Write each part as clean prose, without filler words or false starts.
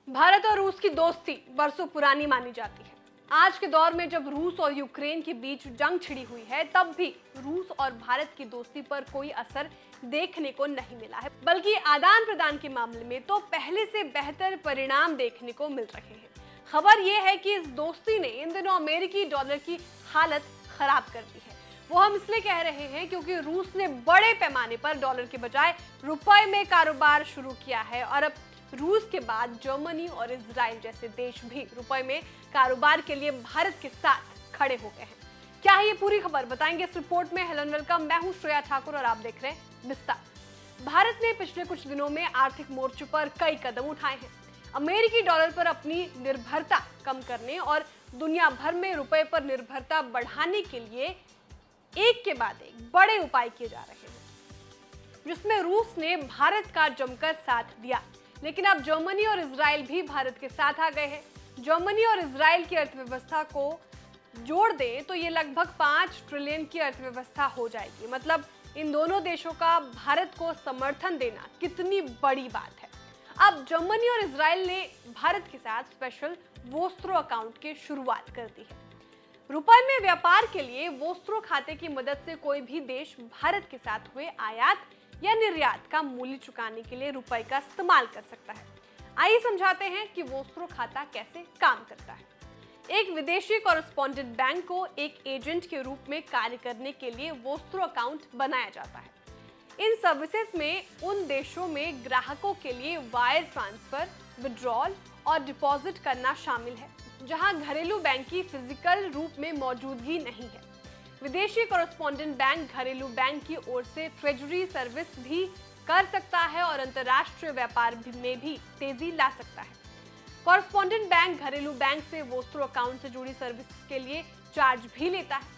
भारत और रूस की दोस्ती बरसों पुरानी मानी जाती है। आज के दौर में जब रूस और यूक्रेन के बीच जंग छिड़ी हुई है, तब भी रूस और भारत की दोस्ती पर कोई असर देखने को नहीं मिला है, बल्कि आदान प्रदान के मामले में तो पहले से बेहतर परिणाम देखने को मिल रहे हैं। खबर यह है कि इस दोस्ती ने इन दिनों अमेरिकी डॉलर की हालत खराब कर दी है। वो हम इसलिए कह रहे हैं क्योंकि रूस ने बड़े पैमाने पर डॉलर के बजाय रुपए में कारोबार शुरू किया है और अब रूस के बाद जर्मनी और इजराइल जैसे देश भी रुपए में कारोबार के लिए भारत के साथ खड़े हो गए हैं। क्या है ये पूरी खबर, बताएंगे इस रिपोर्ट में। हेलो वेलकम, मैं हूं श्रेया ठाकुर और आप देख रहे हैं विस्तार। भारत ने पिछले कुछ दिनों में आर्थिक मोर्चे पर कई कदम उठाए हैं। अमेरिकी डॉलर पर अपनी निर्भरता कम करने और दुनिया भर में रुपए पर निर्भरता बढ़ाने के लिए एक के बाद एक बड़े उपाय किए जा रहे हैं, जिसमें रूस ने भारत का जमकर साथ दिया। लेकिन अब जर्मनी और इजराइल भी भारत के साथ आ गए हैं। जर्मनी और इजराइल की अर्थव्यवस्था को जोड़ दें तो ये लगभग 5 ट्रिलियन की अर्थव्यवस्था हो जाएगी। मतलब इन दोनों देशों का भारत को समर्थन देना कितनी बड़ी बात है। अब जर्मनी और इजराइल ने भारत के साथ स्पेशल वोस्त्रो अकाउंट की शुरुआत कर दी है। रुपए में व्यापार के लिए वोस्त्रो खाते की मदद से कोई भी देश भारत के साथ हुए आयात या निर्यात का मूल्य चुकाने के लिए रुपए का इस्तेमाल कर सकता है। आइए समझाते हैं कि वोस्त्रो खाता कैसे काम करता है। एक विदेशी कॉरेस्पॉन्डेंट बैंक को एक एजेंट के रूप में कार्य करने के लिए वोस्त्रो अकाउंट बनाया जाता है। इन सर्विसेज में उन देशों में ग्राहकों के लिए वायर ट्रांसफर, विड्रॉल और डिपॉजिट करना शामिल है, जहां घरेलू बैंक की फिजिकल रूप में मौजूदगी नहीं है। विदेशी कॉरेस्पॉन्डेंट बैंक घरेलू बैंक की ओर से ट्रेजरी सर्विस भी कर सकता है और अंतर्राष्ट्रीय व्यापार में भी तेजी ला सकता है। कॉरेस्पॉन्डेंट बैंक घरेलू बैंक से वोस्त्रो अकाउंट से जुड़ी सर्विस के लिए चार्ज भी लेता है।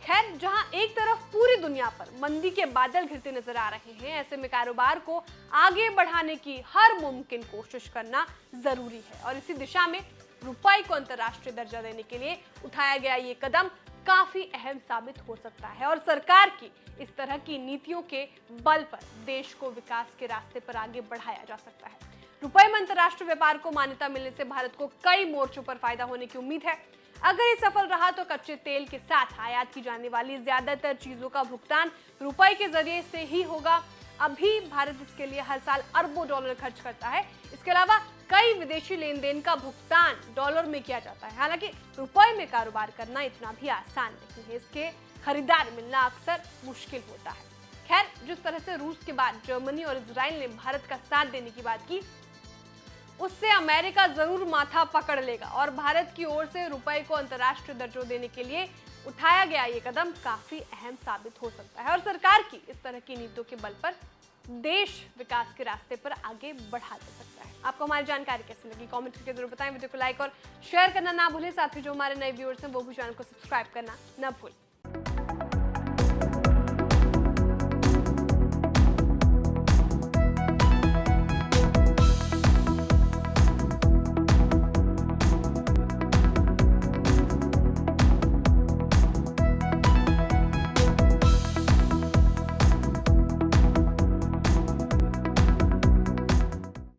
खैर, जहां एक तरफ पूरी दुनिया पर मंदी के बादल घिरते नजर आ रहे हैं, ऐसे में कारोबार को आगे बढ़ाने की हर मुमकिन कोशिश करना जरूरी है और इसी दिशा में रुपए को अंतर्राष्ट्रीय दर्जा देने के लिए उठाया गया ये कदम काफी अहम साबित हो सकता है और सरकार की इस तरह की नीतियों के बल पर देश को विकास के रास्ते पर आगे बढ़ाया जा सकता है। रुपए में अंतर्राष्ट्रीय व्यापार को मान्यता मिलने से भारत को कई मोर्चों पर फायदा होने की उम्मीद है। अगर ये सफल रहा तो कच्चे तेल के साथ आयात की जाने वाली ज्यादातर चीजों का भुगतान रुपए के जरिए से ही होगा। अभी भारत इसके लिए हर साल अरबों डॉलर खर्च करता है। इसके अलावा कई विदेशी लेन देन का भुगतान डॉलर में किया जाता है। हालांकि रुपए में कारोबार करना इतना भी आसान नहीं है, इसके खरीदार मिलना अक्सर मुश्किल होता है। खैर, जिस तरह से रूस के बाद जर्मनी और इजराइल ने भारत का साथ देने की बात की, उससे अमेरिका जरूर माथा पकड़ लेगा और भारत की ओर से रुपए को अंतर्राष्ट्रीय दर्जा देने के लिए उठाया गया ये कदम काफी अहम साबित हो सकता है और सरकार की इस तरह की नीतियों के बल पर देश विकास के रास्ते पर आगे बढ़ा दे सकता है। आपको हमारी जानकारी कैसी लगी, कमेंट करके जरूर बताएं। वीडियो को लाइक और शेयर करना ना भूलें। साथ ही जो हमारे नए व्यूअर्स हैं वो भी चैनल को सब्सक्राइब करना ना भूलें।